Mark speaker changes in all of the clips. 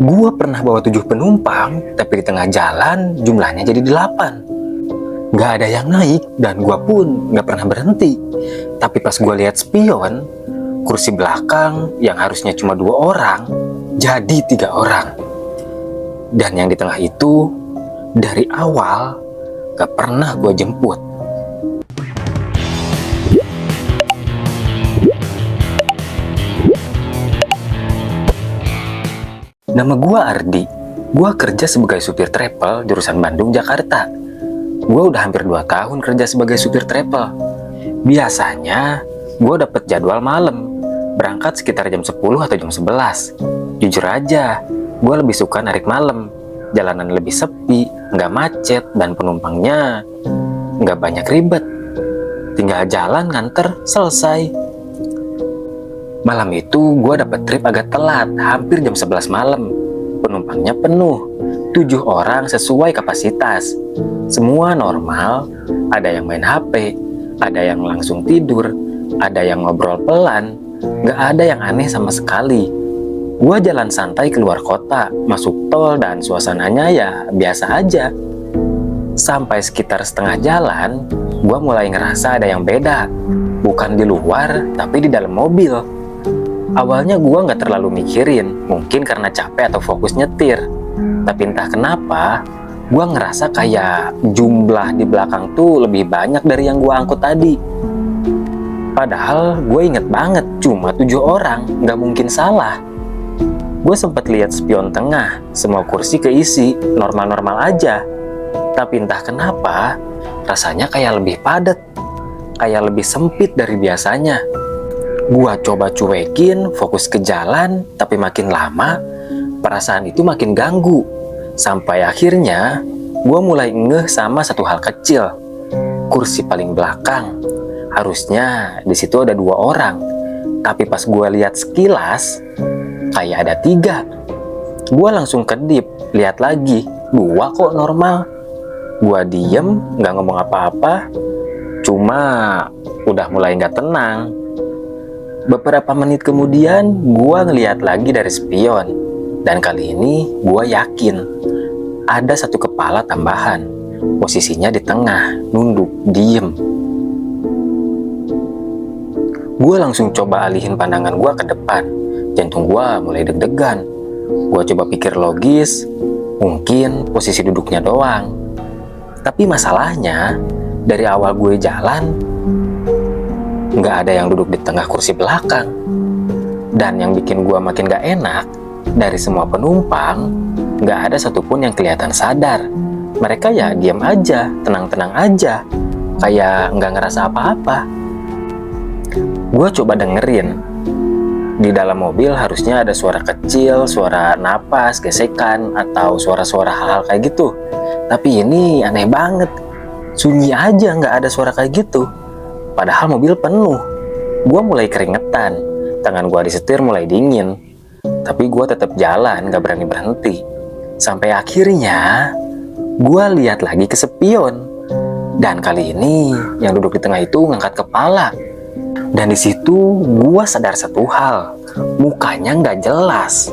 Speaker 1: Gua pernah bawa 7 penumpang, tapi di tengah jalan jumlahnya jadi 8. Gak ada yang naik dan gua pun gak pernah berhenti. Tapi pas gua lihat spion, kursi belakang yang harusnya cuma 2 orang, jadi 3 orang. Dan yang di tengah itu, dari awal gak pernah gua jemput. Nama gua Ardi. Gua kerja sebagai supir travel jurusan Bandung, Jakarta. Gua udah hampir 2 tahun kerja sebagai supir travel. Biasanya gua dapet jadwal malam, berangkat sekitar jam 10 atau jam 11. Jujur aja, gua lebih suka narik malam. Jalanan lebih sepi, nggak macet, dan penumpangnya nggak banyak ribet. Tinggal jalan, nganter, selesai. Malam itu gue dapet trip agak telat, hampir jam 11 malam. Penumpangnya penuh, 7 orang sesuai kapasitas. Semua normal, ada yang main HP, ada yang langsung tidur, ada yang ngobrol pelan, gak ada yang aneh sama sekali. Gue jalan santai keluar kota, masuk tol, dan suasananya ya biasa aja. Sampai sekitar setengah jalan, gue mulai ngerasa ada yang beda. Bukan di luar, tapi di dalam mobil. Awalnya gue nggak terlalu mikirin, mungkin karena capek atau fokus nyetir. Tapi entah kenapa, gue ngerasa kayak jumlah di belakang tuh lebih banyak dari yang gue angkut tadi. Padahal gue inget banget, cuma 7 orang, nggak mungkin salah. Gue sempet lihat spion tengah, semua kursi keisi, normal-normal aja. Tapi entah kenapa, rasanya kayak lebih padat, kayak lebih sempit dari biasanya. Gua coba cuekin, fokus ke jalan, tapi makin lama, perasaan itu makin ganggu. Sampai akhirnya, gua mulai ngeh sama satu hal kecil. Kursi paling belakang, harusnya di situ ada 2 orang. Tapi pas gua lihat sekilas, kayak ada 3. Gua langsung kedip, lihat lagi, 2 kok normal. Gua diem, nggak ngomong apa-apa, cuma udah mulai nggak tenang. Beberapa menit kemudian, gua ngeliat lagi dari spion. Dan kali ini, gua yakin ada satu kepala tambahan. Posisinya di tengah, nunduk, diem. Gua langsung coba alihin pandangan gua ke depan. Jantung gua mulai deg-degan. Gua coba pikir logis, mungkin posisi duduknya doang. Tapi masalahnya, dari awal gue jalan, nggak ada yang duduk di tengah kursi belakang. Dan yang bikin gua makin gak enak, dari semua penumpang, nggak ada satupun yang kelihatan sadar. Mereka ya diam aja, tenang-tenang aja, kayak nggak ngerasa apa-apa. Gua coba dengerin. Di dalam mobil harusnya ada suara kecil, suara napas, gesekan, atau suara-suara hal-hal kayak gitu. Tapi ini aneh banget. Sunyi aja, nggak ada suara kayak gitu. Padahal mobil penuh. Gua mulai keringetan, tangan gua disetir mulai dingin. Tapi gua tetap jalan, gak berani berhenti. Sampai akhirnya, gua lihat lagi ke spion. Dan kali ini, yang duduk di tengah itu ngangkat kepala. Dan di situ, gua sadar satu hal. Mukanya gak jelas.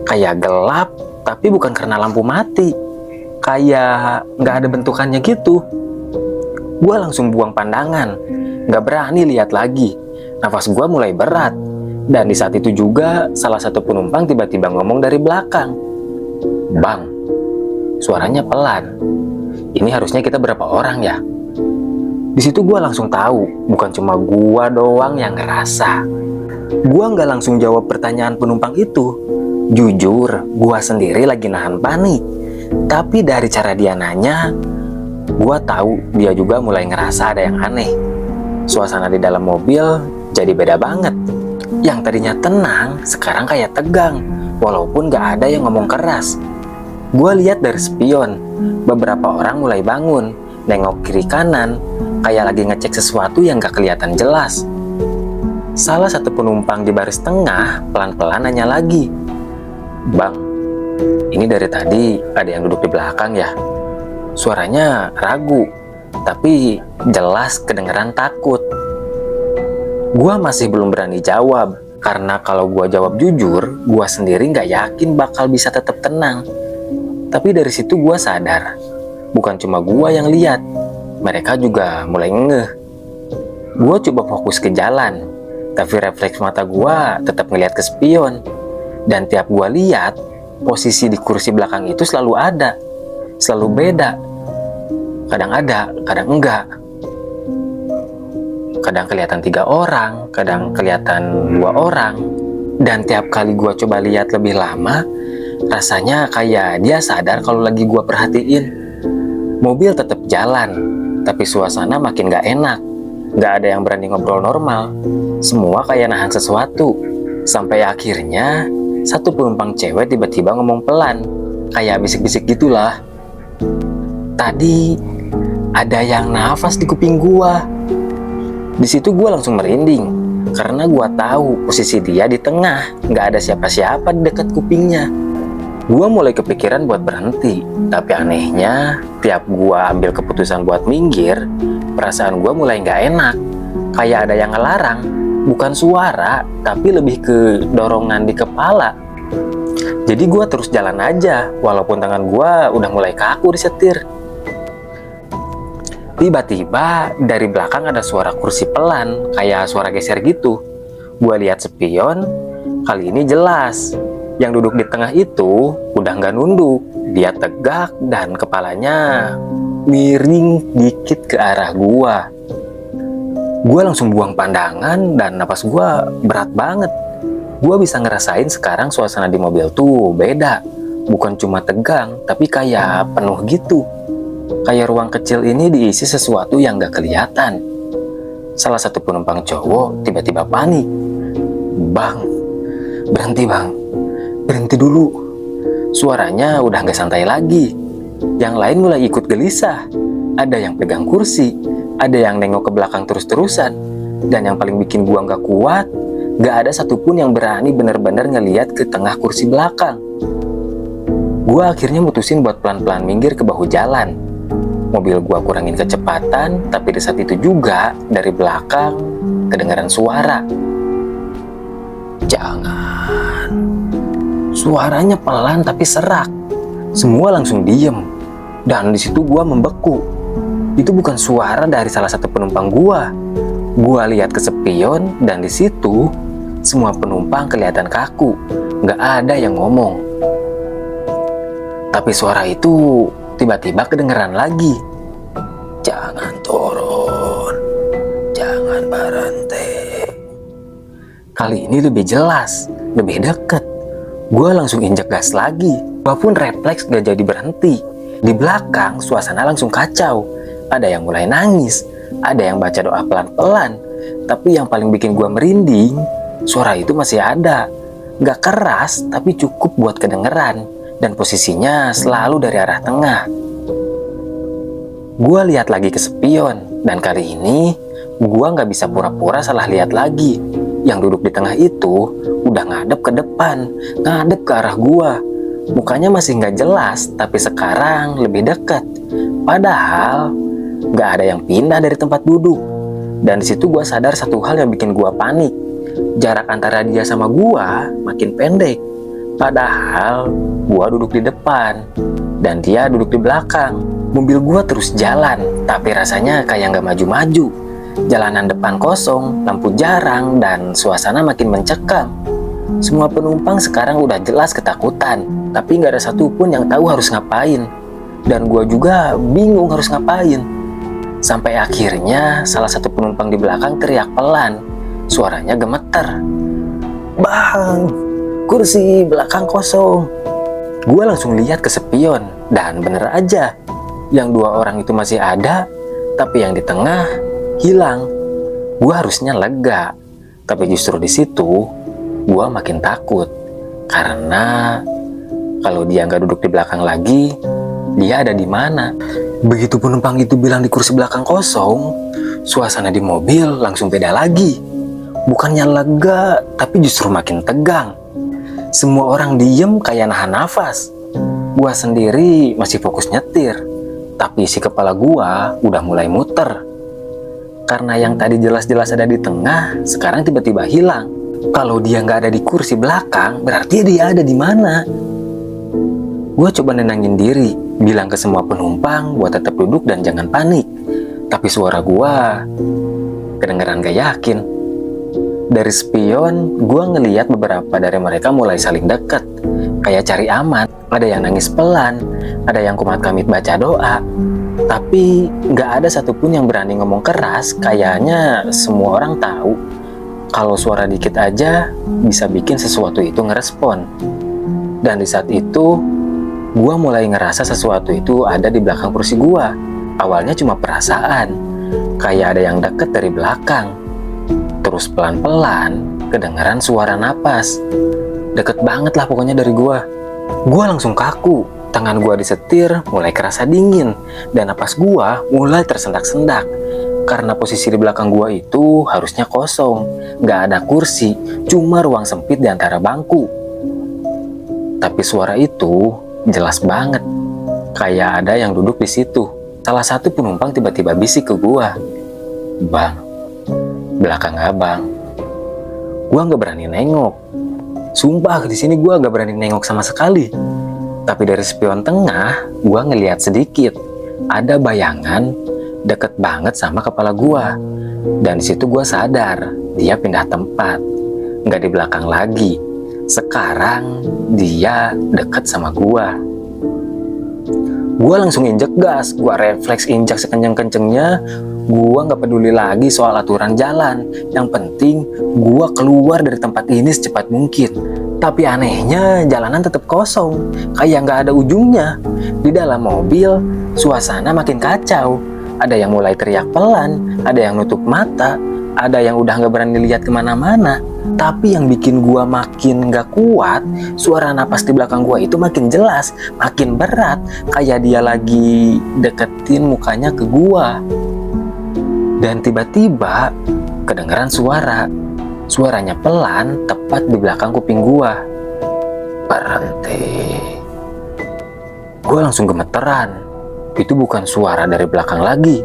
Speaker 1: Kayak gelap, tapi bukan karena lampu mati. Kayak gak ada bentukannya gitu. Gua langsung buang pandangan. Gak berani lihat lagi. Nafas gue mulai berat. Dan di saat itu juga salah satu penumpang tiba-tiba ngomong dari belakang, "Bang," suaranya pelan. "Ini harusnya kita berapa orang ya?" Di situ gue langsung tahu, bukan cuma gue doang yang ngerasa. Gue nggak langsung jawab pertanyaan penumpang itu. Jujur, gue sendiri lagi nahan panik. Tapi dari cara dia nanya, gue tahu dia juga mulai ngerasa ada yang aneh. Suasana di dalam mobil jadi beda banget. Yang tadinya tenang, sekarang kayak tegang, walaupun gak ada yang ngomong keras. Gua lihat dari spion, beberapa orang mulai bangun, nengok kiri kanan, kayak lagi ngecek sesuatu yang gak kelihatan jelas. Salah satu penumpang di baris tengah pelan-pelan nanya lagi, "Bang, ini dari tadi ada yang duduk di belakang ya?" Suaranya ragu, tapi jelas kedengeran takut. Gua masih belum berani jawab, Karena kalau gua jawab jujur, gua sendiri nggak yakin bakal bisa tetap tenang. Tapi dari situ gua sadar, bukan cuma gua yang lihat, mereka juga mulai ngeh. Gua coba fokus ke jalan, tapi refleks mata gua tetap ngeliat ke spion. Dan tiap gua lihat, posisi di kursi belakang itu selalu ada, selalu beda. Kadang ada, kadang enggak. Kadang kelihatan 3 orang, kadang kelihatan 2 orang. Dan tiap kali gua coba lihat lebih lama, rasanya kayak dia sadar kalau lagi gua perhatiin. Mobil tetap jalan, tapi suasana makin gak enak. Gak ada yang berani ngobrol normal. Semua kayak nahan sesuatu. Sampai akhirnya satu penumpang cewek tiba-tiba ngomong pelan, kayak bisik-bisik gitulah. Tadi ada yang nafas di kuping gua. Di situ gua langsung merinding, karena gua tahu posisi dia di tengah, nggak ada siapa-siapa di dekat kupingnya. Gua mulai kepikiran buat berhenti, tapi anehnya, tiap gua ambil keputusan buat minggir, perasaan gua mulai nggak enak. Kayak ada yang ngelarang, bukan suara, tapi lebih ke dorongan di kepala. Jadi gua terus jalan aja, walaupun tangan gua udah mulai kaku di setir. Tiba-tiba dari belakang ada suara kursi pelan, kayak suara geser gitu. Gua lihat spion, kali ini jelas. Yang duduk di tengah itu udah nggak nunduk, dia tegak dan kepalanya miring dikit ke arah gua. Gua langsung buang pandangan dan napas gua berat banget. Gua bisa ngerasain sekarang suasana di mobil tuh beda, bukan cuma tegang, tapi kayak penuh gitu. Kayak ruang kecil ini diisi sesuatu yang gak kelihatan. Salah satu penumpang cowok tiba-tiba panik. "Bang, berhenti bang, berhenti dulu." Suaranya udah gak santai lagi. Yang lain mulai ikut gelisah. Ada yang pegang kursi, ada yang nengok ke belakang terus-terusan. Dan yang paling bikin gua gak kuat, gak ada satupun yang berani bener-bener ngeliat ke tengah kursi belakang. Gua akhirnya mutusin buat pelan-pelan minggir ke bahu jalan. Mobil gua kurangin kecepatan, tapi di saat itu juga dari belakang kedengaran suara. "Jangan." Suaranya pelan tapi serak. Semua langsung diem. Dan di situ gua membeku. Itu bukan suara dari salah satu penumpang gua. Gua lihat ke spion dan di situ semua penumpang kelihatan kaku. Nggak ada yang ngomong. Tapi suara itu tiba-tiba kedengeran lagi. "Jangan turun, jangan berhenti." Kali ini lebih jelas, lebih deket. Gue langsung injek gas lagi. Gue pun refleks gak jadi berhenti. Di belakang suasana langsung kacau. Ada yang mulai nangis, ada yang baca doa pelan-pelan. Tapi yang paling bikin gue merinding, suara itu masih ada. Gak keras, tapi cukup buat kedengeran. Dan posisinya selalu dari arah tengah. Gua lihat lagi ke spion, dan kali ini gua nggak bisa pura-pura salah lihat lagi. Yang duduk di tengah itu udah ngadep ke depan, ngadep ke arah gua. Mukanya masih nggak jelas, tapi sekarang lebih dekat. Padahal nggak ada yang pindah dari tempat duduk. Dan di situ gua sadar satu hal yang bikin gua panik. Jarak antara dia sama gua makin pendek. Padahal gua duduk di depan dan dia duduk di belakang. Mobil gua terus jalan, tapi rasanya kayak nggak maju-maju. Jalanan depan kosong, lampu jarang, dan suasana makin mencekam. Semua penumpang sekarang udah jelas ketakutan, tapi nggak ada satupun yang tahu harus ngapain. Dan gua juga bingung harus ngapain. Sampai akhirnya salah satu penumpang di belakang teriak pelan. Suaranya gemeter. "Bang, kursi belakang kosong." Gue langsung lihat ke spion, dan bener aja, yang 2 orang itu masih ada, tapi yang di tengah hilang. Gue harusnya lega, tapi justru di situ gue makin takut, karena kalau dia nggak duduk di belakang lagi, dia ada di mana? Begitu penumpang itu bilang di kursi belakang kosong, suasana di mobil langsung beda lagi. Bukannya lega, tapi justru makin tegang. Semua orang diem kayak nahan nafas. Gua sendiri masih fokus nyetir, tapi isi kepala gua udah mulai muter. Karena yang tadi jelas-jelas ada di tengah, sekarang tiba-tiba hilang. Kalau dia nggak ada di kursi belakang, berarti dia ada di mana? Gue coba nenangin diri, bilang ke semua penumpang buat tetap duduk dan jangan panik. Tapi suara gue kedengeran gak yakin. Dari spion, gue ngeliat beberapa dari mereka mulai saling deket, kayak cari aman. Ada yang nangis pelan, ada yang kumat kamit baca doa. Tapi gak ada satupun yang berani ngomong keras. Kayaknya semua orang tahu kalau suara dikit aja bisa bikin sesuatu itu ngerespon. Dan di saat itu, gue mulai ngerasa sesuatu itu ada di belakang kursi gue. Awalnya cuma perasaan, kayak ada yang deket dari belakang. Terus pelan-pelan kedengeran suara napas. Deket banget lah pokoknya dari gue. Gue langsung kaku, tangan gue disetir mulai kerasa dingin, dan napas gue mulai tersendak-sendak. Karena posisi di belakang gua itu harusnya kosong, nggak ada kursi, cuma ruang sempit di antara bangku. Tapi suara itu jelas banget, kayak ada yang duduk di situ. Salah satu penumpang tiba-tiba bisik ke gua, "Bang, belakang abang." Gua nggak berani nengok. Sumpah di sini gua nggak berani nengok sama sekali. Tapi dari spion tengah, gua ngelihat sedikit, ada bayangan deket banget sama kepala gua. Dan disitu gua sadar dia pindah tempat, nggak di belakang lagi. Sekarang dia deket sama gua. Gua langsung injek gas, gua refleks injak sekenceng-kencengnya. Gua nggak peduli lagi soal aturan jalan. Yang penting gua keluar dari tempat ini secepat mungkin. Tapi anehnya jalanan tetap kosong, kayak nggak ada ujungnya. Di dalam mobil suasana makin kacau. Ada yang mulai teriak pelan, ada yang nutup mata, ada yang udah nggak berani lihat kemana-mana. Tapi yang bikin gua makin nggak kuat, suara napas di belakang gua itu makin jelas, makin berat, kayak dia lagi deketin mukanya ke gua. Dan tiba-tiba kedengeran suara. Suaranya pelan, tepat di belakang kuping gua. "Berhenti." Gua langsung gemeteran. Itu bukan suara dari belakang lagi,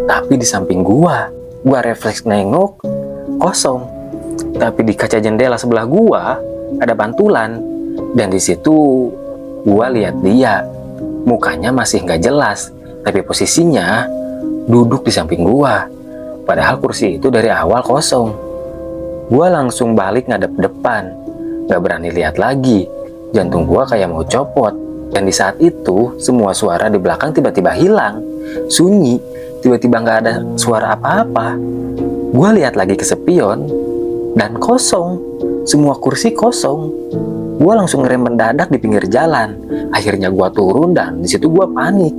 Speaker 1: tapi di samping gua. Gua refleks nengok, kosong. Tapi di kaca jendela sebelah gua ada pantulan, dan di situ gua lihat dia. Mukanya masih nggak jelas, tapi posisinya duduk di samping gua. Padahal kursi itu dari awal kosong. Gua langsung balik ngadep depan, nggak berani lihat lagi. Jantung gua kayak mau copot. Dan di saat itu, semua suara di belakang tiba-tiba hilang. Sunyi, tiba-tiba nggak ada suara apa-apa. Gue lihat lagi ke spion, dan kosong. Semua kursi kosong. Gue langsung ngerem mendadak di pinggir jalan. Akhirnya gue turun dan di situ gue panik.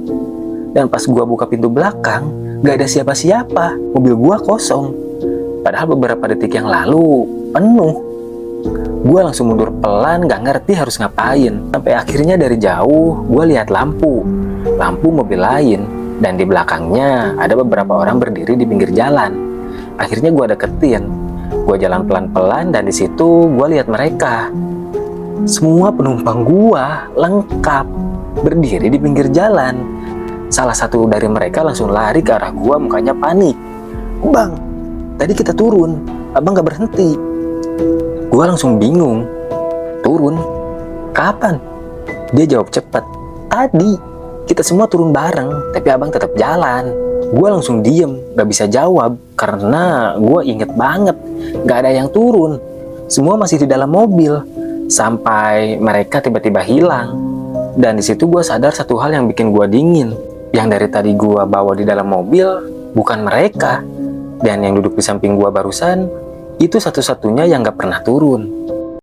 Speaker 1: Dan pas gue buka pintu belakang, nggak ada siapa-siapa. Mobil gue kosong. Padahal beberapa detik yang lalu, penuh. Gue langsung mundur pelan, gak ngerti harus ngapain. Sampai akhirnya dari jauh, gue lihat lampu mobil lain, dan di belakangnya ada beberapa orang berdiri di pinggir jalan. Akhirnya gue deketin, gue jalan pelan-pelan, dan di situ gue lihat mereka. Semua penumpang gue lengkap berdiri di pinggir jalan. Salah satu dari mereka langsung lari ke arah gue, mukanya panik. "Bang, tadi kita turun, abang gak berhenti." Gue langsung bingung. "Turun? Kapan?" Dia jawab cepat. "Tadi. Kita semua turun bareng, tapi abang tetap jalan." Gue langsung diem, gak bisa jawab, karena gue inget banget gak ada yang turun. Semua masih di dalam mobil, sampai mereka tiba-tiba hilang. Dan disitu gue sadar satu hal yang bikin gue dingin. Yang dari tadi gue bawa di dalam mobil, bukan mereka. Dan yang duduk di samping gue barusan, itu satu-satunya yang gak pernah turun.